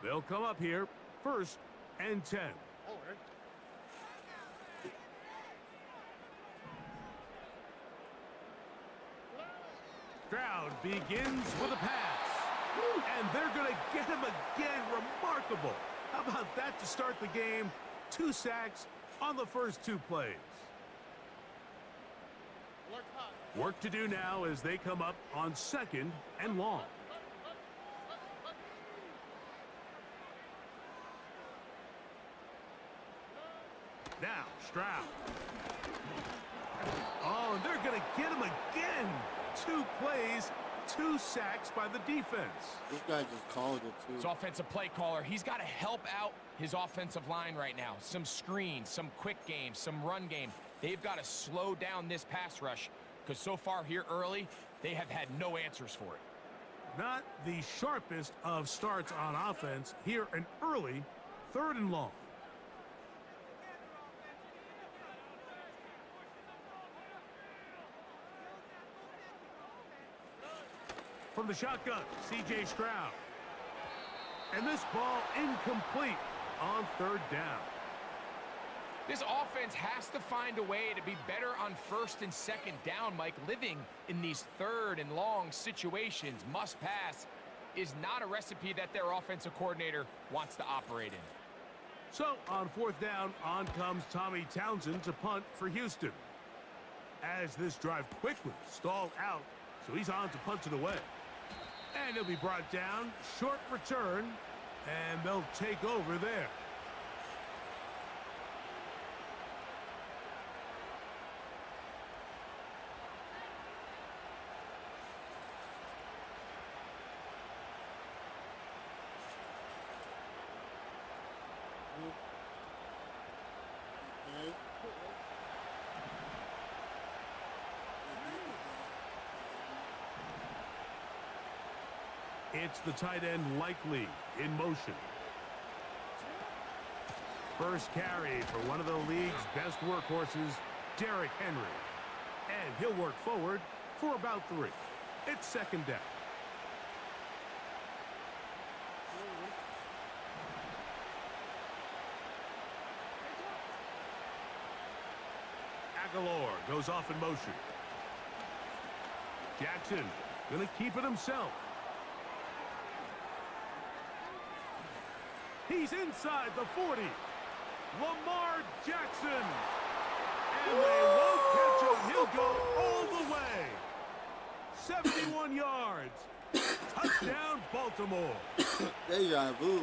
They'll come up here, 1st and 10. Stroud begins with a pass. And they're going to get him again. Remarkable. How about that to start the game? 2 sacks on the first 2 plays. Work to do now as they come up on 2nd and long. Now, Stroud. Oh, and they're going to get him again. 2 plays, 2 sacks by the defense. This guy just called it, too. His offensive play caller, he's got to help out his offensive line right now. Some screens, some quick games, some run game. They've got to slow down this pass rush because so far here early, they have had no answers for it. Not the sharpest of starts on offense here an early 3rd and long. From the shotgun, C.J. Stroud. And this ball incomplete on 3rd down. This offense has to find a way to be better on 1st and 2nd down, Mike. Living in these 3rd and long situations, must pass, is not a recipe that their offensive coordinator wants to operate in. So on 4th down, on comes Tommy Townsend to punt for Houston. As this drive quickly stalled out, so he's on to punt it away. And he'll be brought down, short return, and they'll take over there. It's the tight end Likely in motion. First carry for one of the league's best workhorses, Derrick Henry. And he'll work forward for about 3. It's 2nd down. Aguilar goes off in motion. Jackson gonna keep it himself. He's inside the 40. Lamar Jackson. And they won't catch him. He'll go all the way. 71 yards. Touchdown, Baltimore. Deja vu.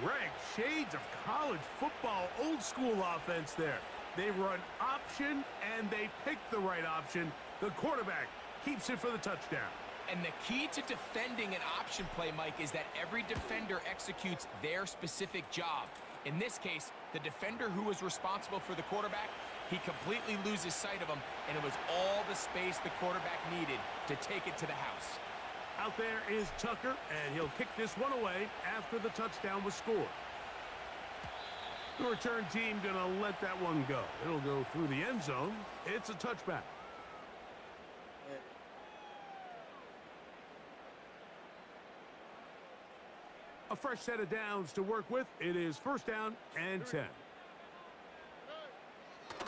Greg, shades of college football, old school offense there. They run option, and they pick the right option. The quarterback keeps it for the touchdown. And the key to defending an option play, Mike, is that every defender executes their specific job. In this case, the defender who was responsible for the quarterback, he completely loses sight of him, and it was all the space the quarterback needed to take it to the house. Out there is Tucker, and he'll kick this one away after the touchdown was scored. The return team gonna let that one go. It'll go through the end zone. It's a touchback. A fresh set of downs to work with. It is 1st down and 10.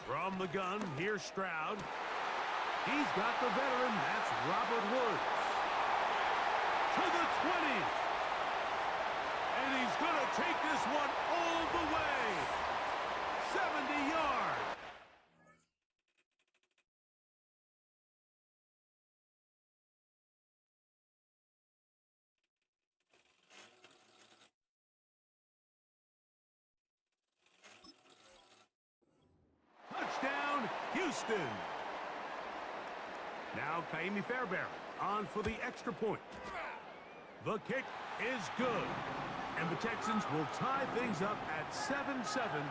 From the gun, here's Stroud. He's got the veteran. That's Robert Woods. To the 20. And he's going to take this one all the way. 70 yards. Touchdown, Houston. Now Kaimi Fairbairn on for the extra point. The kick is good. And the Texans will tie things up at 7-7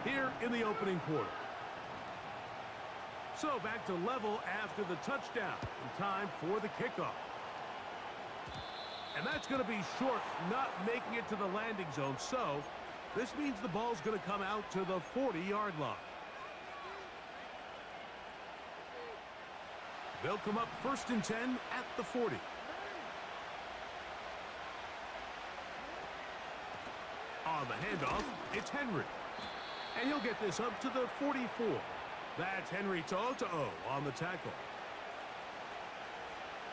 here in the opening quarter. So back to level after the touchdown. In time for the kickoff. And that's going to be short, not making it to the landing zone. So this means the ball's going to come out to the 40-yard line. They'll come up 1st and 10 at the 40. On the handoff, it's Henry. And he'll get this up to the 44. That's Henry Toto on the tackle.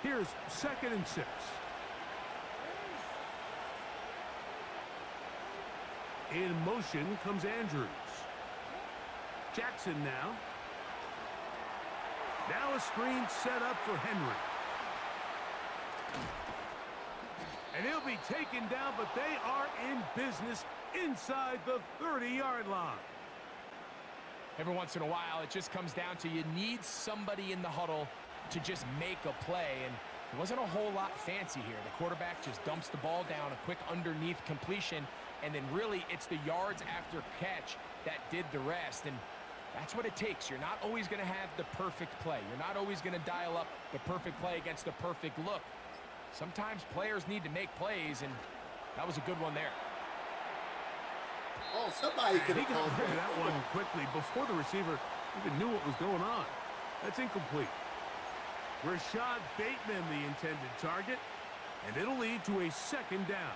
Here's 2nd and 6. In motion comes Andrews. Jackson now. Now a screen set up for Henry. And he'll be taken down, but they are in business inside the 30-yard line. Every once in a while, it just comes down to you need somebody in the huddle to just make a play, and it wasn't a whole lot fancy here. The quarterback just dumps the ball down, a quick underneath completion, and then really it's the yards after catch that did the rest, and that's what it takes. You're not always going to have the perfect play. You're not always going to dial up the perfect play against the perfect look. Sometimes players need to make plays, and that was a good one there. Oh, somebody could have got called rid of that one quickly before the receiver even knew what was going on. That's incomplete. Rashad Bateman, the intended target, and it'll lead to a 2nd down.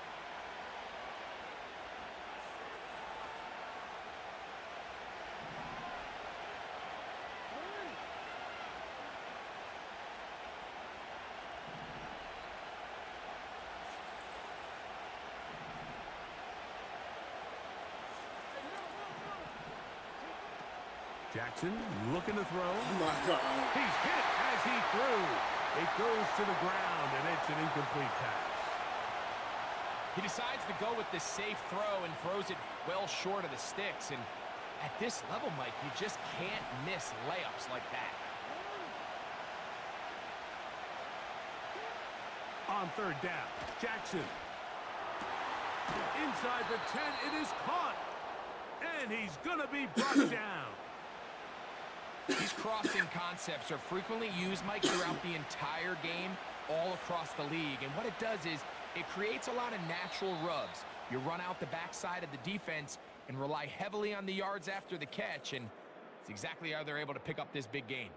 Jackson looking to throw. Oh my God. He's hit as he threw. It goes to the ground, and it's an incomplete pass. He decides to go with the safe throw and throws it well short of the sticks. And at this level, Mike, you just can't miss layups like that. On 3rd down, Jackson. Inside the 10, it is caught. And he's going to be brought down. These crossing concepts are frequently used, Mike, throughout the entire game, all across the league. And what it does is it creates a lot of natural rubs. You run out the backside of the defense and rely heavily on the yards after the catch, and it's exactly how they're able to pick up this big gain.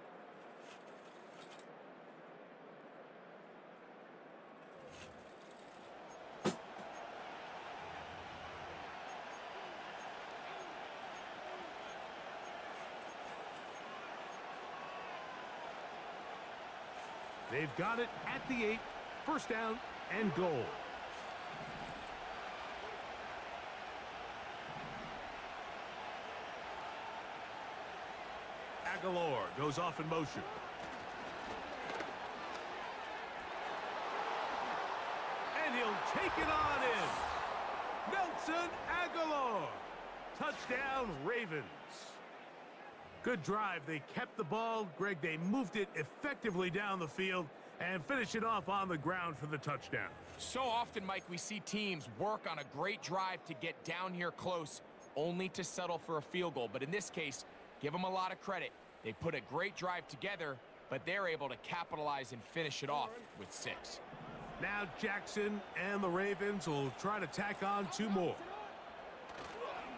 They've got it at the 8, 1st down and goal. Aguilar goes off in motion. And he'll take it on in. Nelson Aguilar. Touchdown, Ravens. Good drive. They kept the ball. Greg, they moved it effectively down the field and finished it off on the ground for the touchdown. So often, Mike, we see teams work on a great drive to get down here close, only to settle for a field goal. But in this case, give them a lot of credit. They put a great drive together, but they're able to capitalize and finish it off with 6. Now Jackson and the Ravens will try to tack on 2 more.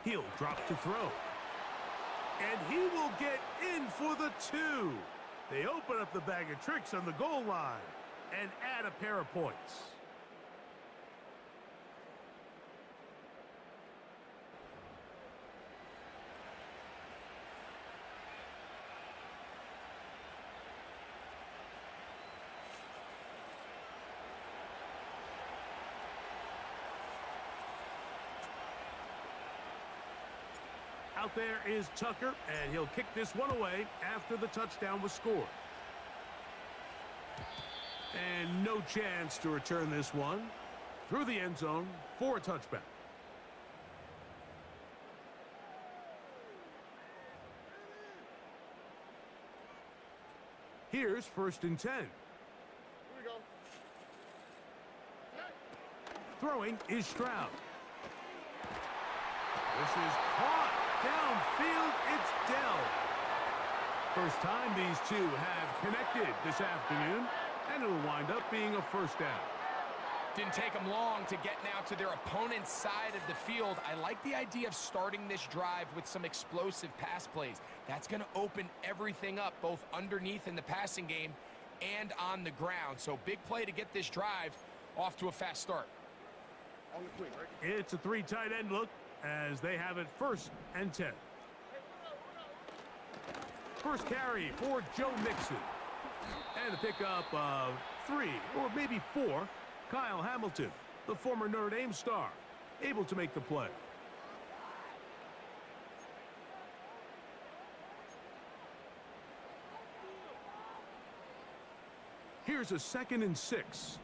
He'll drop to throw. And he will get in for the 2. They open up the bag of tricks on the goal line and add a pair of points. Out there is Tucker, and he'll kick this one away after the touchdown was scored. And no chance to return this one through the end zone for a touchback. Here's 1st and 10. Here we go. Throwing is Stroud. This is caught. Downfield, it's Dell. First time these two have connected this afternoon, and it'll wind up being a 1st down. Didn't take them long to get now to their opponent's side of the field. I like the idea of starting this drive with some explosive pass plays. That's going to open everything up, both underneath in the passing game and on the ground. So big play to get this drive off to a fast start. It's a 3 tight end look. as they have it 1st and 10. First carry for Joe Mixon. And a pickup of 3 or maybe 4. Kyle Hamilton, the former Notre Dame star, able to make the play. Here's a 2nd and 6.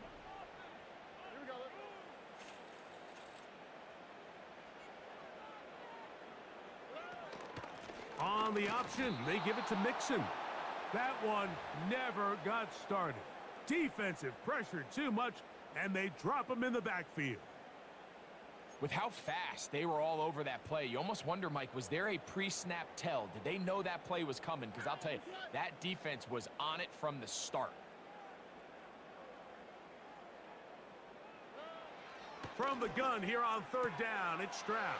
On the option, they give it to Mixon. That one never got started. Defensive pressure too much, and they drop him in the backfield. With how fast they were all over that play, you almost wonder, Mike, was there a pre-snap tell? Did they know that play was coming? Because I'll tell you, that defense was on it from the start. From the gun here on 3rd down, it's Stroud.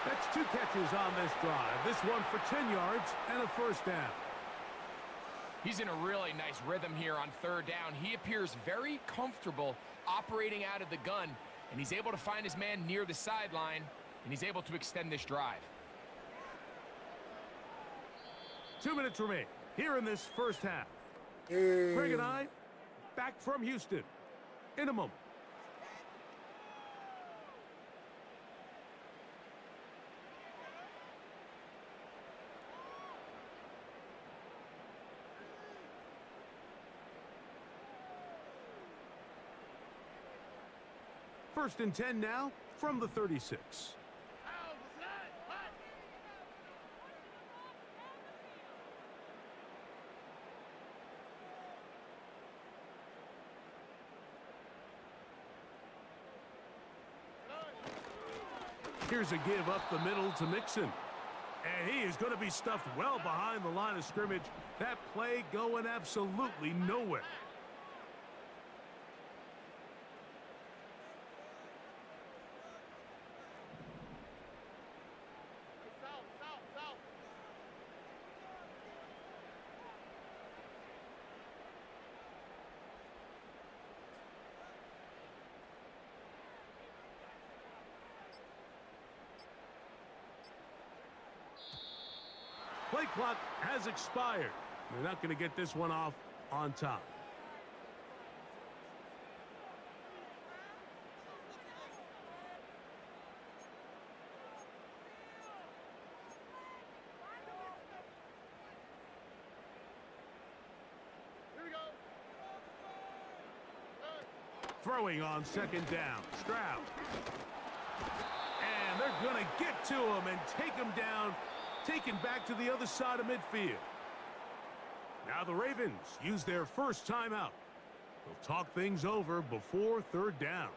That's 2 catches on this drive. This one for 10 yards and a 1st down. He's in a really nice rhythm here on 3rd down. He appears very comfortable operating out of the gun, and he's able to find his man near the sideline, and he's able to extend this drive. 2 minutes remain here in this 1st half. Greg and I back from Houston in a moment. First and 10 now from the 36. Here's a give up the middle to Mixon. And he is going to be stuffed well behind the line of scrimmage. That play going absolutely nowhere. Play clock has expired. They're not going to get this one off on time. Here we go. Throwing on 2nd down. Stroud. And they're going to get to him and take him down. Taken back to the other side of midfield. Now the Ravens use their 1st timeout. They'll talk things over before 3rd down.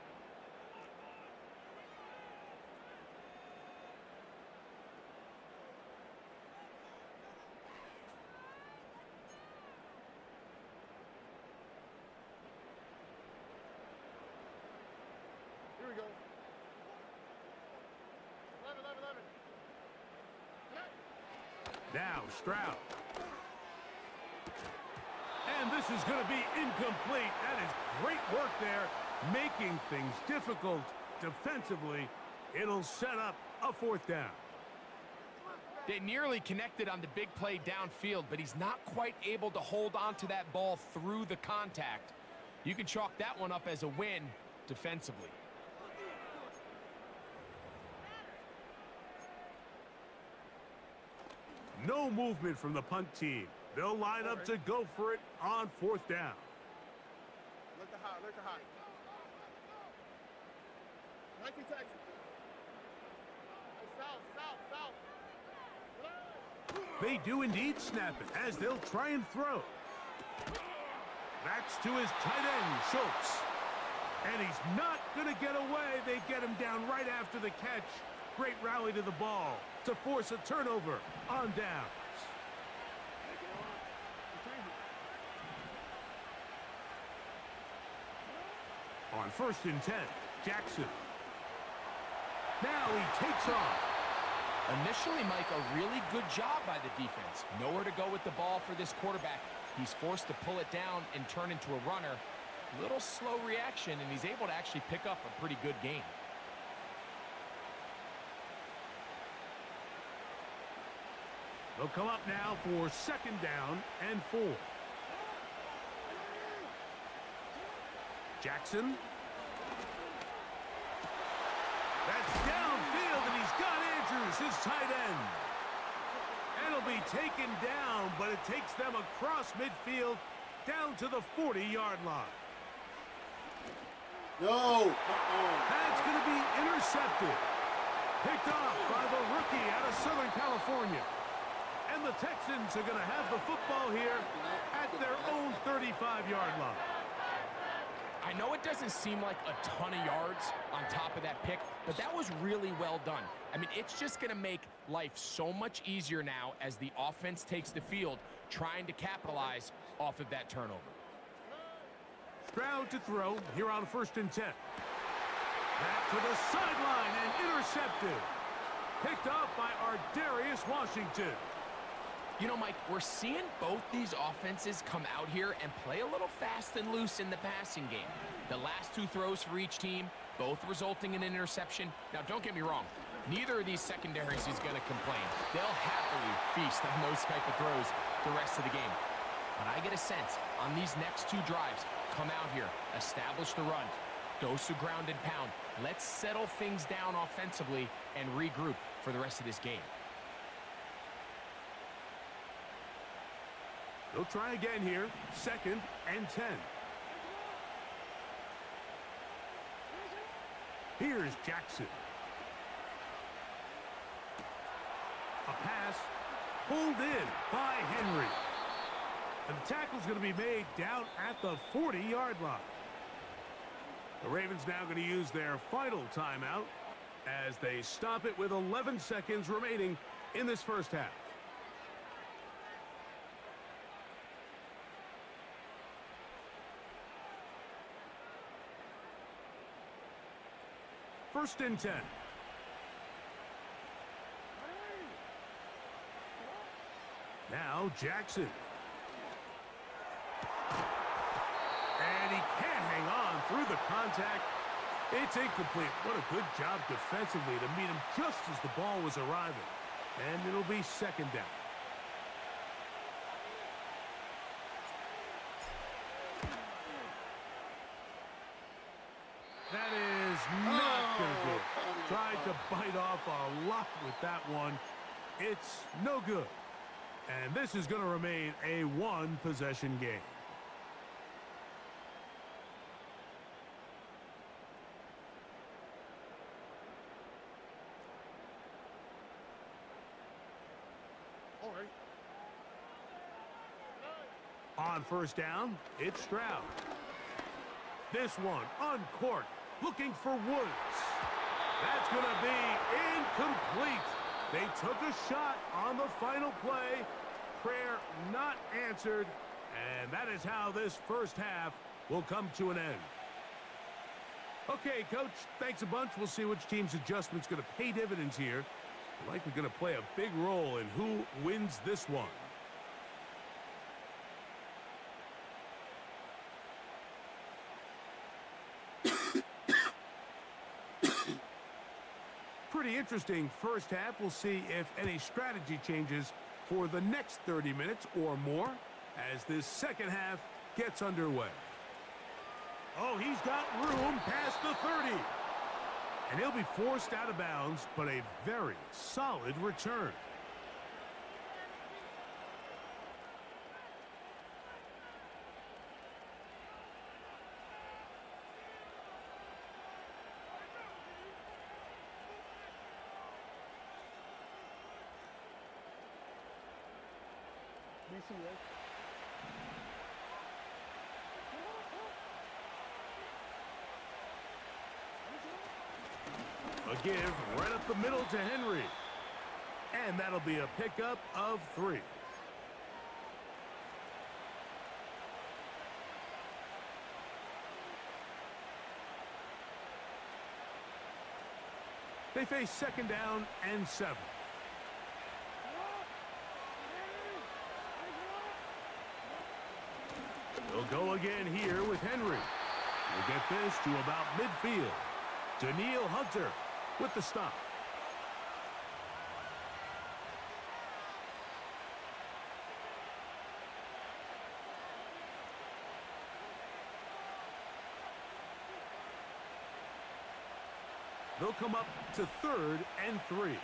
Here we go. 11. Now Stroud. And this is going to be incomplete. That is great work there, making things difficult defensively. It'll set up a 4th down. They nearly connected on the big play downfield, but he's not quite able to hold on to that ball through the contact. You can chalk that one up as a win defensively. No movement from the punt team. They'll line up to go for it on 4th down. Look at high. South. They do indeed snap it as they'll try and throw. That's to his tight end, Schultz. And he's not going to get away. They get him down right after the catch. Great rally to the ball to force a turnover on downs. On 1st and 10, Jackson. Now he takes off. Initially, Mike, a really good job by the defense. Nowhere to go with the ball for this quarterback. He's forced to pull it down and turn into a runner. Little slow reaction, and he's able to actually pick up a pretty good gain. They'll come up now for 2nd down and 4. Jackson. That's downfield, and he's got Andrews, his tight end. And it'll be taken down, but it takes them across midfield down to the 40-yard line. No. That's going to be intercepted. Picked off by the rookie out of Southern California. And the Texans are going to have the football here at their own 35-yard line. I know it doesn't seem like a ton of yards on top of that pick, but that was really well done. I mean, it's just going to make life so much easier now as the offense takes the field, trying to capitalize off of that turnover. Stroud to throw here on 1st and 10. Back to the sideline and intercepted. Picked off by Ardarius Washington. You know, Mike, we're seeing both these offenses come out here and play a little fast and loose in the passing game. The last 2 throws for each team, both resulting in an interception. Now, don't get me wrong. Neither of these secondaries is going to complain. They'll happily feast on those type of throws the rest of the game. But I get a sense on these next 2 drives, come out here, establish the run, dose of ground and pound. Let's settle things down offensively and regroup for the rest of this game. They'll try again here, 2nd and 10. Here's Jackson. A pass pulled in by Henry. And the tackle's going to be made down at the 40-yard line. The Ravens now going to use their final timeout as they stop it with 11 seconds remaining in this first half. First and 10. Now Jackson. And he can't hang on through the contact. It's incomplete. What a good job defensively to meet him just as the ball was arriving. And it'll be 2nd down. That is not going to do it. Tried to bite off a lot with that one. It's no good. And this is going to remain a 1-possession game. All right. On 1st down, it's Stroud. This one uncorked, looking for Woods. That's going to be incomplete. They took a shot on the final play. Prayer not answered. And that is how this first half will come to an end. Okay, Coach, thanks a bunch. We'll see which team's adjustment's going to pay dividends here. Likely going to play a big role in who wins this one. Pretty interesting first half. We'll see if any strategy changes for the next 30 minutes or more as this second half gets underway. Oh, he's got room past the 30. And he'll be forced out of bounds, but a very solid return. A give right up the middle to Henry. And that'll be a pickup of 3. They face 2nd down and 7. They'll go again here with Henry. We'll get this to about midfield. Daniil Hunter with the stop. They'll come up to 3rd and 3.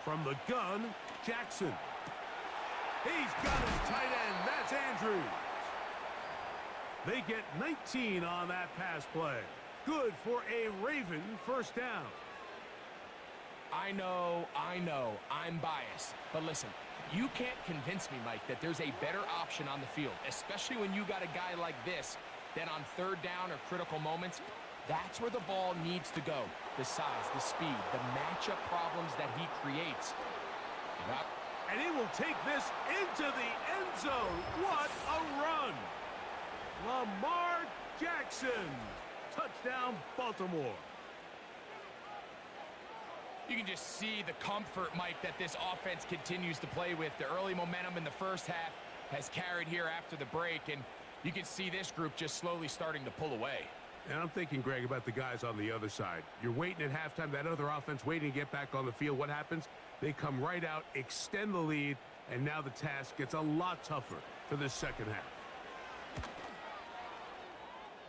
From the gun, Jackson. He's got his tight end. That's Andrews. They get 19 on that pass play. Good for a Raven first down. I know, I'm biased. But listen, you can't convince me, Mike, that there's a better option on the field, especially when you got a guy like this, that on 3rd down or critical moments, that's where the ball needs to go. The size, the speed, the matchup problems that he creates. And he will take this into the end zone. What a run! Lamar Jackson. Touchdown, Baltimore. You can just see the comfort, Mike, that this offense continues to play with. The early momentum in the first half has carried here after the break, and you can see this group just slowly starting to pull away. And I'm thinking, Greg, about the guys on the other side. You're waiting at halftime, that other offense waiting to get back on the field. What happens? They come right out, extend the lead, and now the task gets a lot tougher for this second half.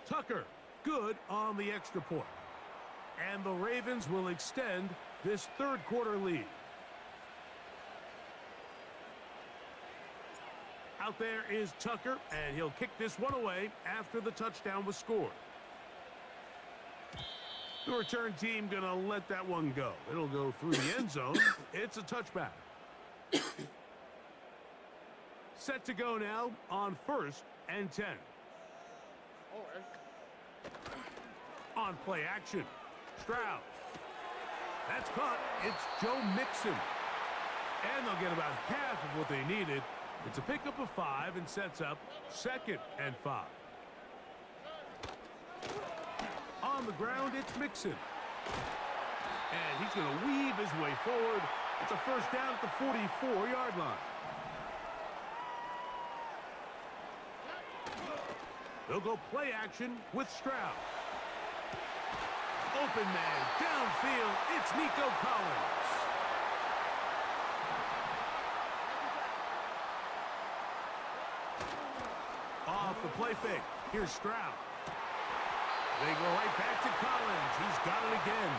Tucker, good on the extra point. And the Ravens will extend this 3rd quarter lead. Out there is Tucker, and he'll kick this one away after the touchdown was scored. The return team going to let that one go. It'll go through the end zone. It's a touchback. Set to go now on 1st and 10. All right. On play action, Stroud. That's caught. It's Joe Mixon. And they'll get about half of what they needed. It's a pickup of 5 and sets up 2nd and 5. On the ground, it's Mixon. And he's going to weave his way forward. It's a first down at the 44-yard line. They'll go play action with Stroud. Open man, downfield, it's Nico Collins. Off the play fake, here's Stroud. They go right back to Collins. He's got it again.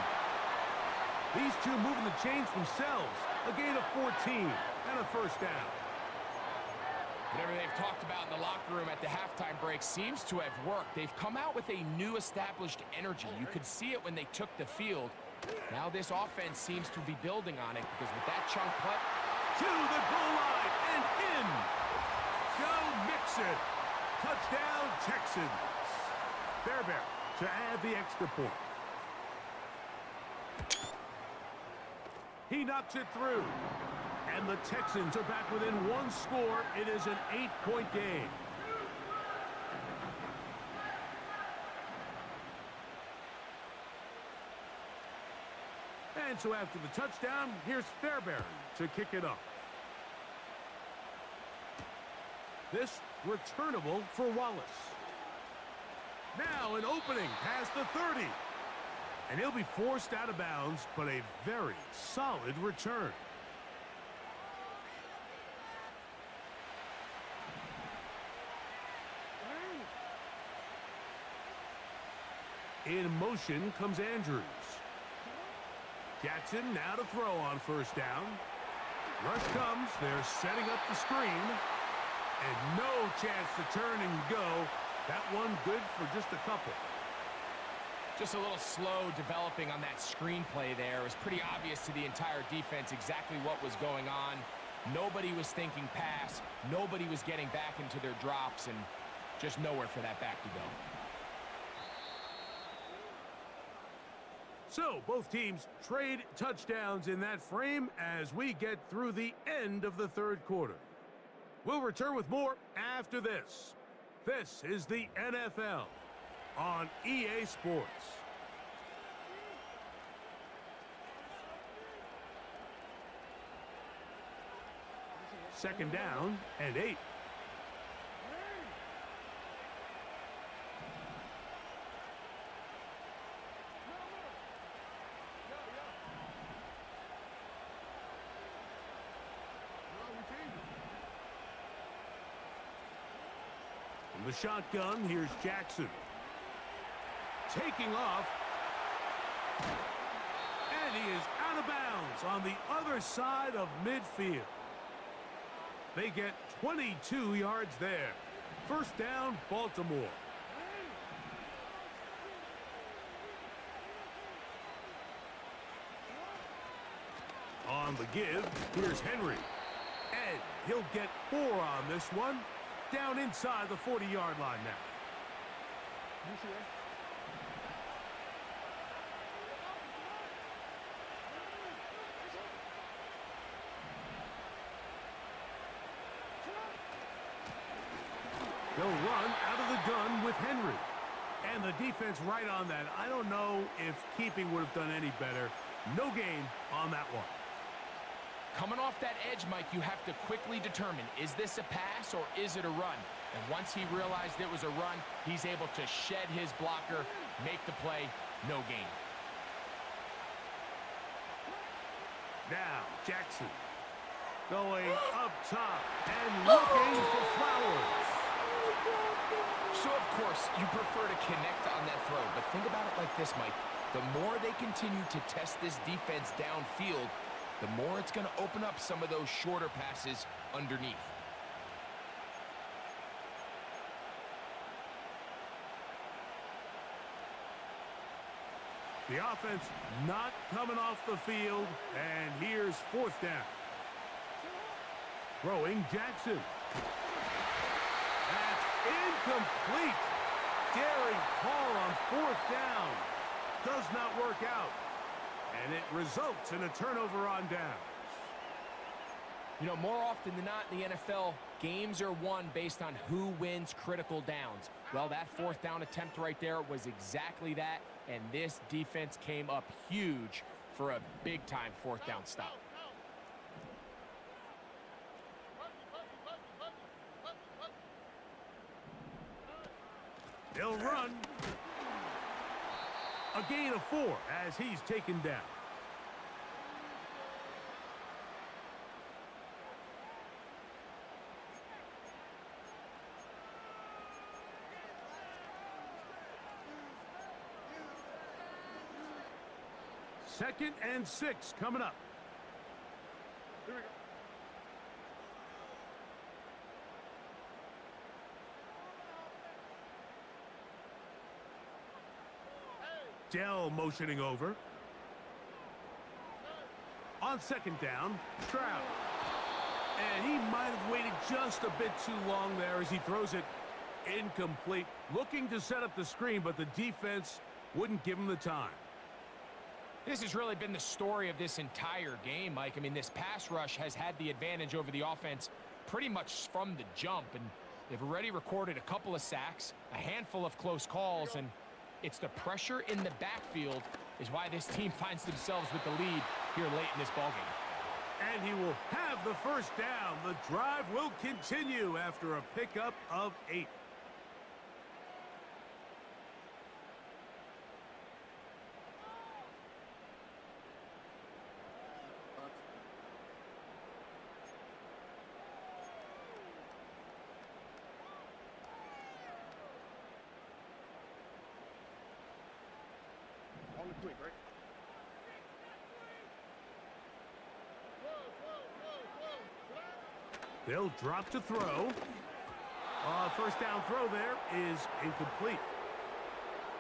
These two moving the chains themselves. A gain of 14 and a first down. Whatever they've talked about in the locker room at the halftime break seems to have worked. They've come out with a new established energy. You could see it when they took the field. Now this offense seems to be building on it because with that chunk play... To the goal line and in. Joe Mixon. Touchdown, Texans. Fairbairn to add the extra point. He knocks it through. And the Texans are back within 1 score. It is an 8-point game. And so after the touchdown, here's Fairbairn to kick it off. This returnable for Wallace. Now an opening past the 30. And he'll be forced out of bounds, but a very solid return. In motion comes Andrews. Jackson now to throw on first down. Rush comes. They're setting up the screen. And no chance to turn and go. That one good for just a couple. Just a little slow developing on that screenplay there. It was pretty obvious to the entire defense exactly what was going on. Nobody was thinking pass. Nobody was getting back into their drops, and just nowhere for that back to go. So both teams trade touchdowns in that frame as we get through the end of the 3rd quarter. We'll return with more after this. This is the NFL on EA Sports. Second down and 8. the shotgun, here's Jackson. Taking off. And he is out of bounds on the other side of midfield. They get 22 yards there. First down, Baltimore. On the give, here's Henry. And he'll get 4 on this one. Down inside the 40-yard line now. They'll run out of the gun with Henry. And the defense right on that. I don't know if keeping would have done any better. No gain on that one. Coming off that edge, Mike, you have to quickly determine, is this a pass or is it a run? And once he realized it was a run, he's able to shed his blocker, make the play, no gain. Now, Jackson going up top and looking for Flowers. So, of course, you prefer to connect on that throw, but think about it like this, Mike. The more they continue to test this defense downfield, the more it's going to open up some of those shorter passes underneath. The offense not coming off the field, and here's 4th down. Throwing Jackson. That's incomplete. Daring call on 4th down. Does not work out. And it results in a turnover on downs. You know, more often than not in the NFL, games are won based on who wins critical downs. Well, that 4th down attempt right there was exactly that, and this defense came up huge for a big-time 4th down stop. They'll run. A gain of 4 as he's taken down. Second and 6 coming up. Here we go. Dell motioning over. On 2nd down, Stroud. And he might have waited just a bit too long there as he throws it incomplete. Looking to set up the screen, but the defense wouldn't give him the time. This has really been the story of this entire game, Mike. I mean, this pass rush has had the advantage over the offense pretty much from the jump, and they've already recorded a couple of sacks, a handful of close calls, and it's the pressure in the backfield is why this team finds themselves with the lead here late in this ballgame. And he will have the first down. The drive will continue after a pickup of 8. On the quick, right? They'll drop to throw. First down throw there is incomplete.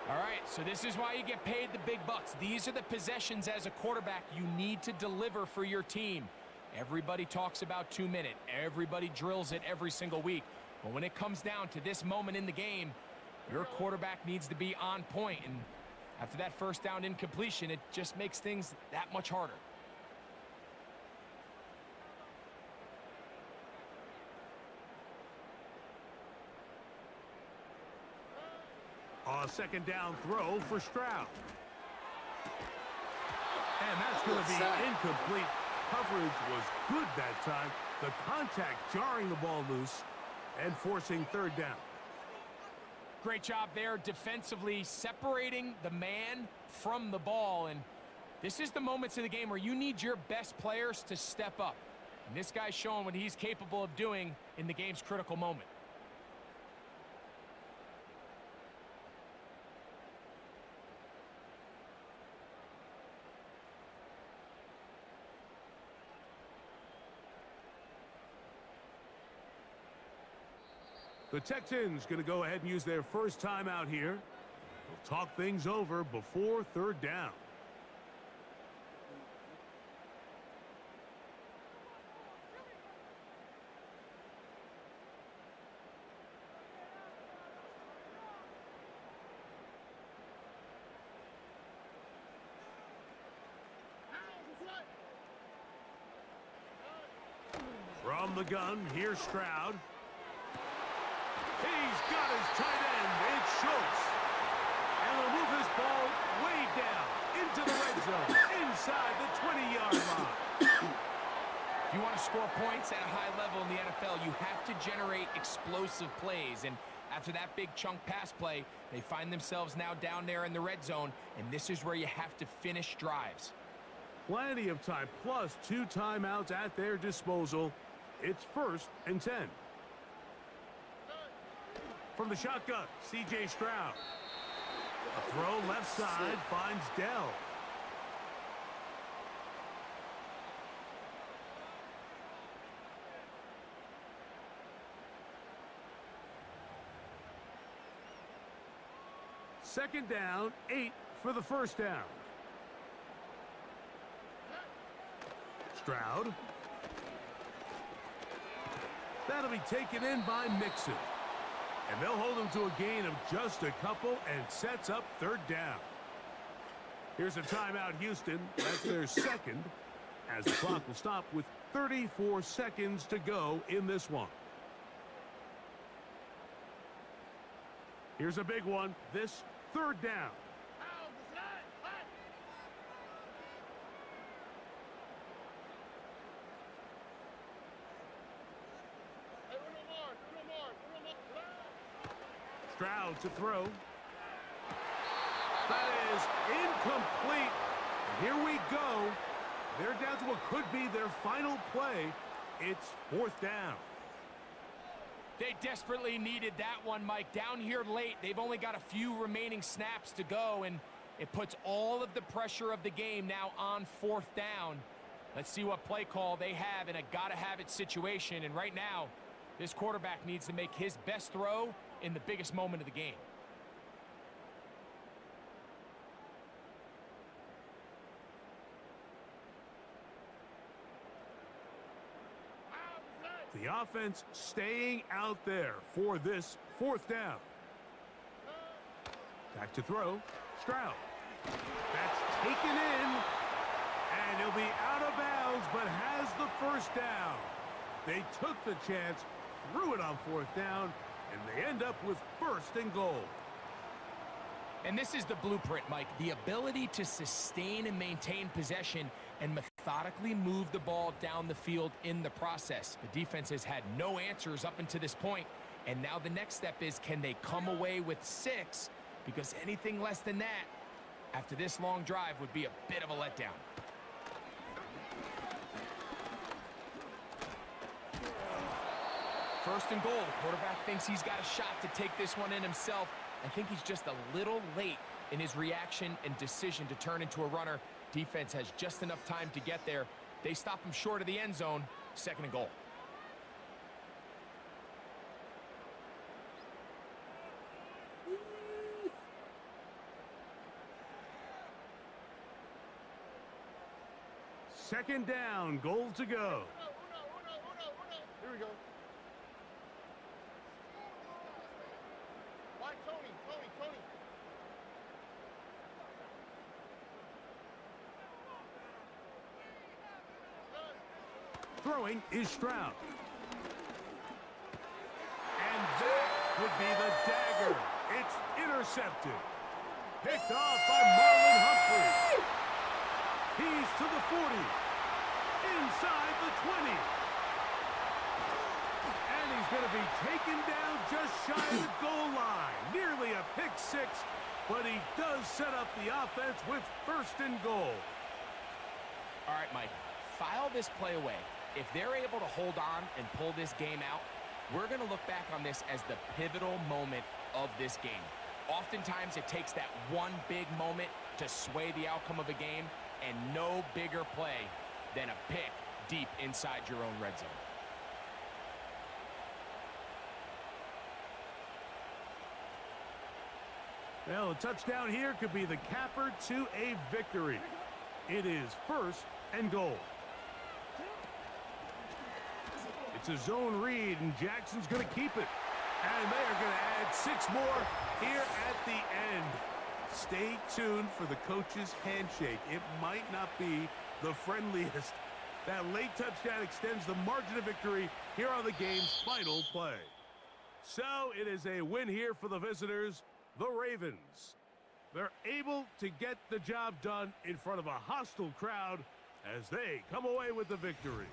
All right, so this is why you get paid the big bucks. These are the possessions as a quarterback you need to deliver for your team. Everybody talks about 2-minute. Everybody drills it every single week. But when it comes down to this moment in the game, your quarterback needs to be on point. And after that first down incompletion, it just makes things that much harder. A second down throw for Stroud. And that's going to be incomplete. Coverage was good that time. The contact jarring the ball loose and forcing third down. Great job there defensively, separating the man from the ball. And this is the moments of the game where you need your best players to step up. And this guy's showing what he's capable of doing in the game's critical moment. The Texans going to go ahead and use their first timeout here. They'll talk things over before third down. From the gun, here's Stroud. He's got his tight end. It's Schultz. And they'll move this ball way down into the red zone, inside the 20-yard line. If you want to score points at a high level in the NFL, you have to generate explosive plays. And after that big chunk pass play, they find themselves now down there in the red zone, and this is where you have to finish drives. Plenty of time, plus 2 timeouts at their disposal. It's 1st and 10. From the shotgun, C.J. Stroud. A throw left side finds Dell. Second down, 8 for the first down. Stroud. That'll be taken in by Mixon. And they'll hold him to a gain of just a couple and sets up third down. Here's a timeout, Houston. That's their second, as the clock will stop with 34 seconds to go in this one. Here's a big one. This third down. Stroud to throw. That is incomplete. Here we go. They're down to what could be their final play. It's 4th down. They desperately needed that one, Mike. Down here late, they've only got a few remaining snaps to go, and it puts all of the pressure of the game now on 4th down. Let's see what play call they have in a gotta-have-it situation, and right now, this quarterback needs to make his best throw in the biggest moment of the game. The offense staying out there for this 4th down. Back to throw. Stroud. That's taken in. And he'll be out of bounds, but has the first down. They took the chance, threw it on 4th down, and they end up with 1st and goal. And this is the blueprint, Mike. The ability to sustain and maintain possession and methodically move the ball down the field in the process. The defense has had no answers up until this point, and now the next step is, can they come away with 6? Because anything less than that, after this long drive, would be a bit of a letdown. First and goal. The quarterback thinks he's got a shot to take this one in himself. I think he's just a little late in his reaction and decision to turn into a runner. Defense has just enough time to get there. They stop him short of the end zone. 2nd and goal. Second down, goal to go. Here we go. Why, Tony? Throwing is Stroud. And that would be the dagger. It's intercepted. Picked off by Marlon Humphrey. He's to the 40. Inside the 20. And he's going to be taken down just shy of the goal line. Nearly a pick 6, but he does set up the offense with 1st and goal. All right, Mike, file this play away. If they're able to hold on and pull this game out, we're going to look back on this as the pivotal moment of this game. Oftentimes, it takes that one big moment to sway the outcome of a game, and no bigger play than a pick deep inside your own red zone. Well, a touchdown here could be the capper to a victory. It is 1st and goal. It's a zone read, and Jackson's going to keep it. And they are going to add 6 more here at the end. Stay tuned for the coach's handshake. It might not be the friendliest. That late touchdown extends the margin of victory here on the game's final play. So it is a win here for the visitors, the Ravens. They're able to get the job done in front of a hostile crowd as they come away with the victory.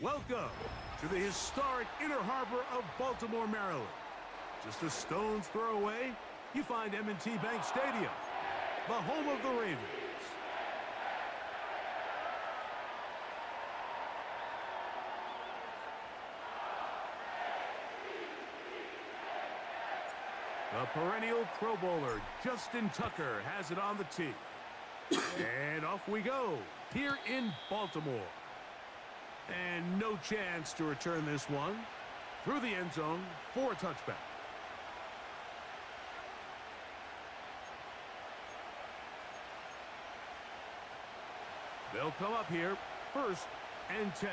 Welcome to the historic Inner Harbor of Baltimore, Maryland. Just a stone's throw away, you find M&T Bank Stadium, the home of the Ravens. The perennial Pro Bowler, Justin Tucker, has it on the tee. And off we go, here in Baltimore. And no chance to return this one. Through the end zone for a touchback. They'll come up here, 1st and 10.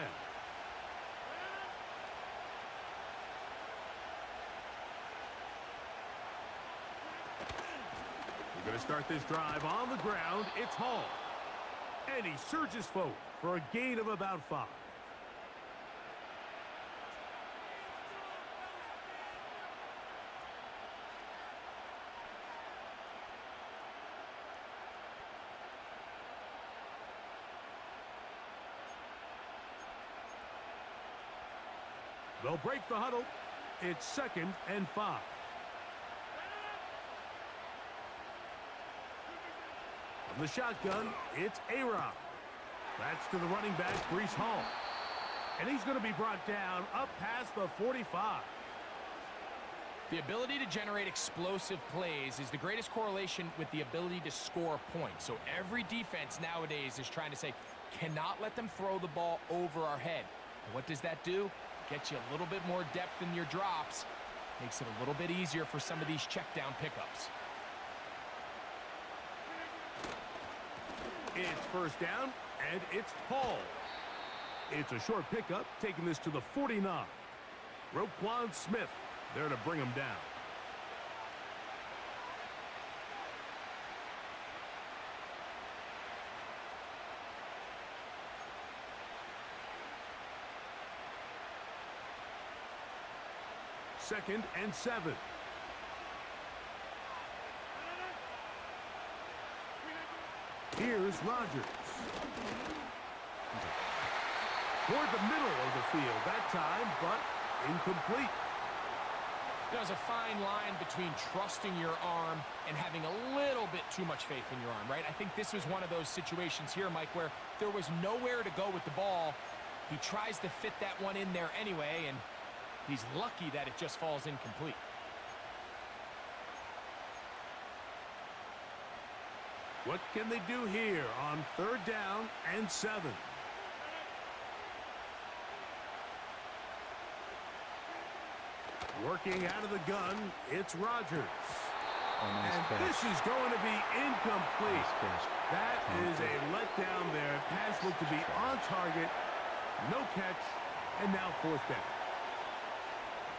We're going to start this drive on the ground. It's Hall. And he surges forward for a gain of about 5. They'll break the huddle. It's 2nd and 5. From the shotgun, it's A-Rob. That's to the running back, Breece Hall. And he's going to be brought down up past the 45. The ability to generate explosive plays is the greatest correlation with the ability to score points. So every defense nowadays is trying to say, cannot let them throw the ball over our head. What does that do? Gets you a little bit more depth in your drops. Makes it a little bit easier for some of these check down pickups. It's 1st down, and it's Hall. It's a short pickup, taking this to the 49. Roquan Smith there to bring him down. Second and 7. Here's Rodgers. Toward the middle of the field that time, but incomplete. There's a fine line between trusting your arm and having a little bit too much faith in your arm, right? I think this was one of those situations here, Mike, where there was nowhere to go with the ball. He tries to fit that one in there anyway, and he's lucky that it just falls incomplete. What can they do here on 3rd down and 7? Working out of the gun, it's Rodgers. And this is going to be incomplete. That is a letdown there. Pass looked to be on target. No catch. And now 4th down.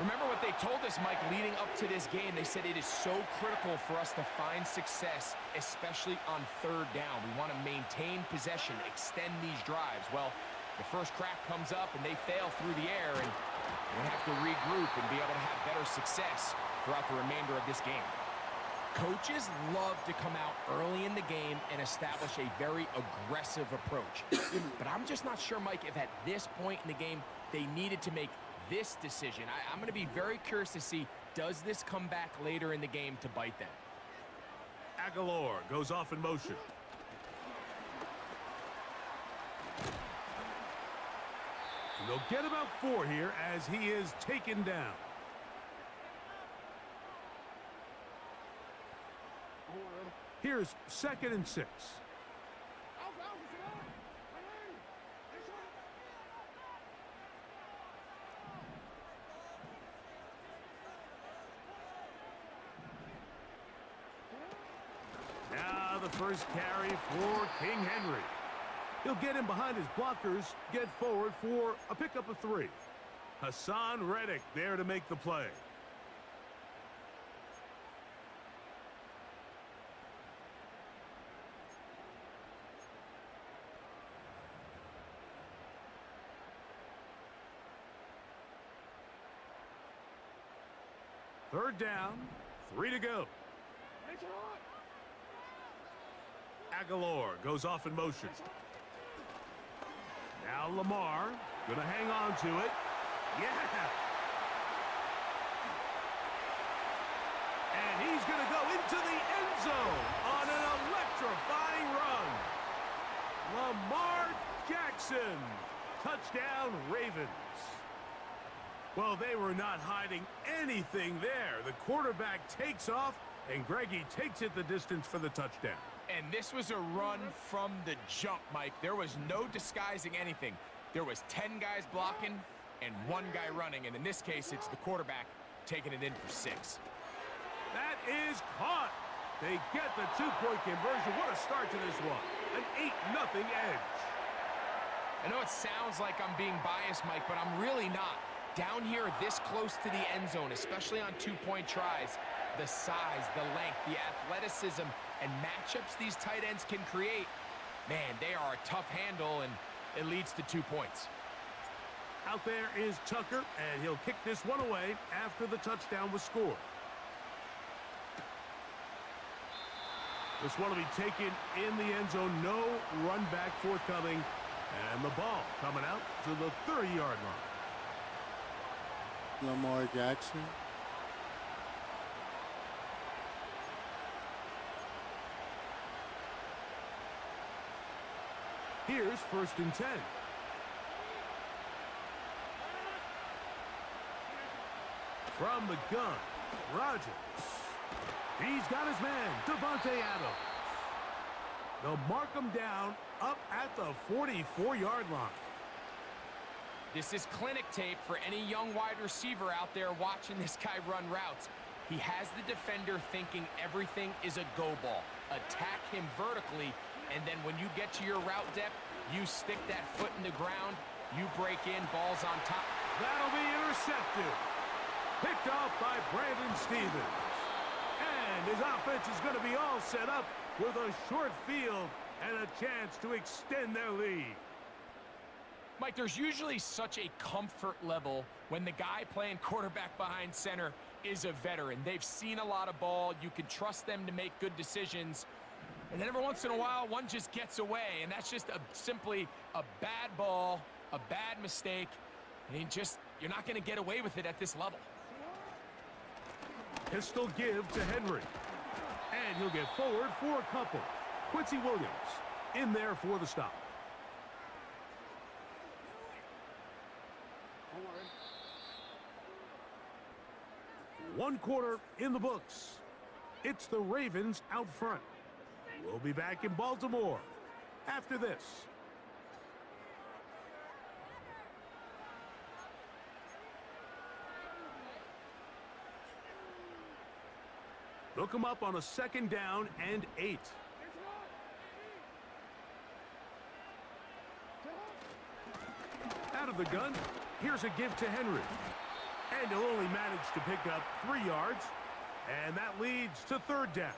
Remember what they told us, Mike, leading up to this game. They said it is so critical for us to find success, especially on 3rd down. We want to maintain possession, extend these drives. Well, the first crack comes up, and they fail through the air, and we'll have to regroup and be able to have better success throughout the remainder of this game. Coaches love to come out early in the game and establish a very aggressive approach. But I'm just not sure, Mike, if at this point in the game they needed to make this decision. I'm going to be very curious to see, does this come back later in the game to bite them? Aguilar goes off in motion. And they'll get about 4 here as he is taken down. Here's 2nd and 6. Now the first carry for King Henry. He'll get in behind his blockers, get forward for a pickup of 3. Hassan Reddick there to make the play. Third down, 3 to go. Aguilar goes off in motion. Now Lamar Gonna hang on to it. Yeah. And he's gonna go into the end zone on an electrifying run. Lamar Jackson. Touchdown, Ravens. Well, they were not hiding anything there. The quarterback takes off, and Greggy takes it the distance for the touchdown. And this was a run from the jump, Mike. There was no disguising anything. There was 10 guys blocking and 1 guy running, and in this case, it's the quarterback taking it in for 6. That is caught. They get the 2-point conversion. What a start to this one. An 8-0 edge. I know it sounds like I'm being biased, Mike, but I'm really not. Down here this close to the end zone, especially on 2-point tries, the size, the length, the athleticism, and matchups these tight ends can create, man, they are a tough handle, and it leads to 2 points. Out there is Tucker, and he'll kick this one away after the touchdown was scored. This one will be taken in the end zone. No run back forthcoming. And the ball coming out to the 30-yard line. Lamar Jackson. Here's 1st and 10. From the gun, Rodgers. He's got his man, Devontae Adams. They'll mark him down up at the 44-yard line. This is clinic tape for any young wide receiver out there watching this guy run routes. He has the defender thinking everything is a go ball. Attack him vertically, and then when you get to your route depth, you stick that foot in the ground, you break in, balls on top. That'll be intercepted. Picked off by Brandon Stevens. And his offense is going to be all set up with a short field and a chance to extend their lead. Mike, there's usually such a comfort level when the guy playing quarterback behind center is a veteran. They've seen a lot of ball. You can trust them to make good decisions. And then every once in a while, one just gets away, and that's just simply a bad ball, a bad mistake. And you're not going to get away with it at this level. Pistol give to Henry. And he'll get forward for a couple. Quincy Williams in there for the stop. One quarter in the books. It's the Ravens out front. We'll be back in Baltimore after this. Look him up on a 2nd down and 8. Out of the gun, here's a give to Henry. And he'll only manage to pick up 3 yards. And that leads to 3rd down.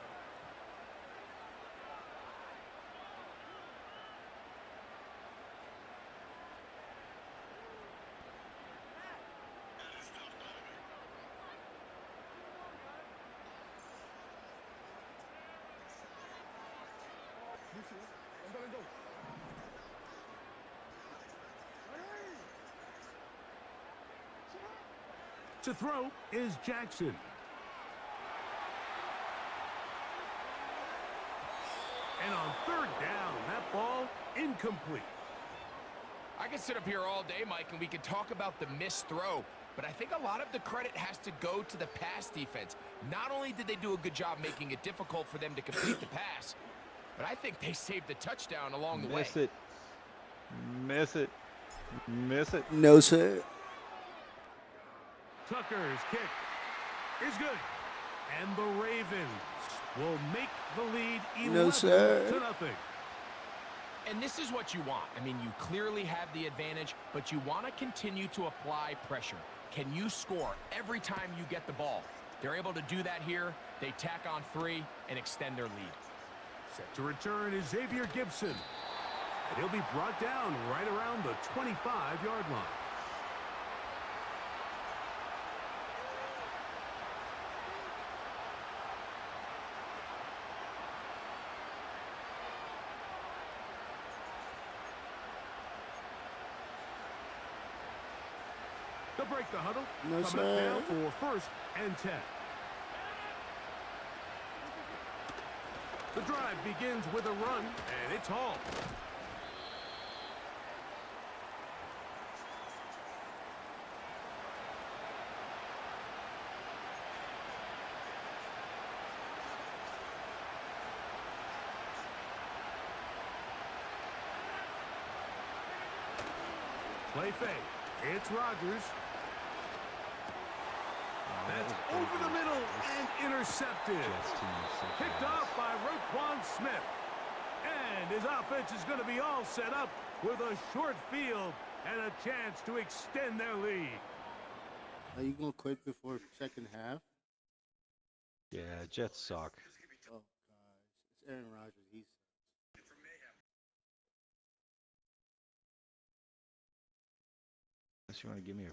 To throw is Jackson. And on 3rd down, that ball incomplete. I could sit up here all day, Mike, and we could talk about the missed throw, but I think a lot of the credit has to go to the pass defense. Not only did they do a good job making it difficult for them to complete the pass, but I think they saved the touchdown along the way. Miss it. Miss it. Miss it. No, sir. Tucker's kick is good. And the Ravens will make the lead 11-0. And this is what you want. I mean, you clearly have the advantage, but you want to continue to apply pressure. Can you score every time you get the ball? They're able to do that here. They tack on 3 and extend their lead. Set to return is Xavier Gibson. And he'll be brought down right around the 25-yard line. They'll break the huddle. No, Coming up now sir. for 1st and 10. The drive begins with a run, and it's hauled. Play fake. It's Rodgers. That's over the middle and intercepted. Picked off by Roquan Smith. And his offense is going to be all set up with a short field and a chance to extend their lead. Are you going to quit before second half? Yeah, Jets suck. Oh, gosh. It's Aaron Rodgers. He's Unless you want to give me a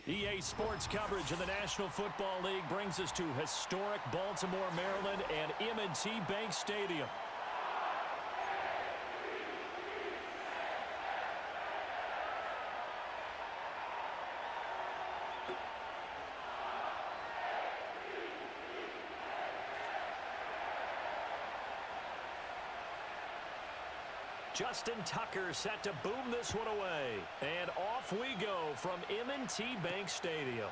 EA Sports coverage of the National Football League brings us to historic Baltimore, Maryland, and M&T Bank Stadium. Justin Tucker set to boom this one away. And off we go from M&T Bank Stadium.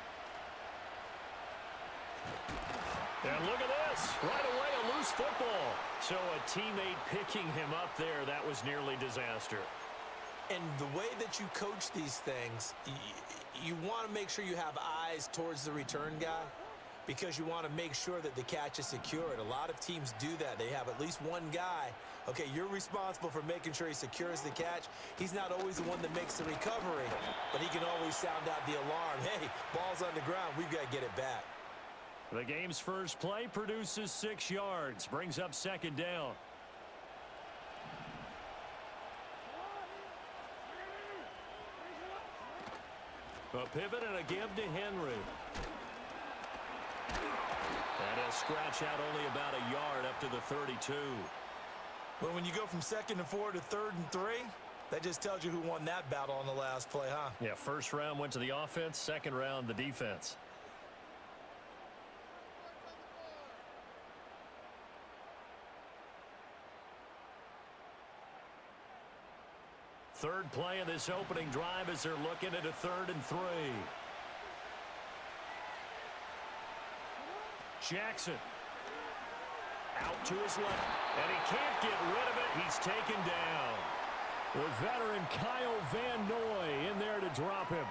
And look at this. Right away, a loose football. So a teammate picking him up there, that was nearly disaster. And the way that you coach these things, you want to make sure you have eyes towards the return guy, because you want to make sure that the catch is secured. A lot of teams do that. They have at least one guy. Okay, you're responsible for making sure he secures the catch. He's not always the one that makes the recovery, but he can always sound out the alarm. Hey, ball's on the ground. We've got to get it back. The game's first play produces 6 yards, brings up 2nd down. A pivot and a give to Henry. And he'll scratch out only about a yard up to the 32. Well, when you go from 2nd and 4 to 3rd and 3, that just tells you who won that battle on the last play, huh? Yeah, first round went to the offense, second round the defense. Third play of this opening drive as they're looking at a 3rd and 3. Jackson. Out to his left, and he can't get rid of it. He's taken down. With veteran Kyle Van Noy in there to drop him.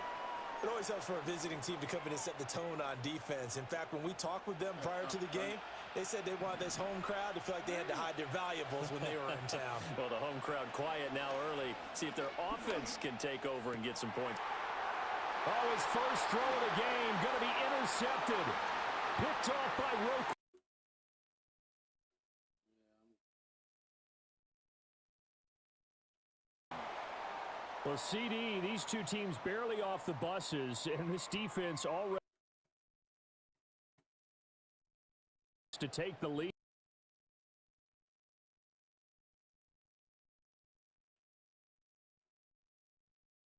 It always helps for a visiting team to come in and set the tone on defense. In fact, when we talked with them prior to the game, they said they wanted this home crowd to feel like they had to hide their valuables when they were in town. Well, the home crowd quiet now early. See if their offense can take over and get some points. Oh, his first throw of the game going to be intercepted. Picked off by Roquan. Well, CD, these two teams barely off the buses, and this defense already to take the lead.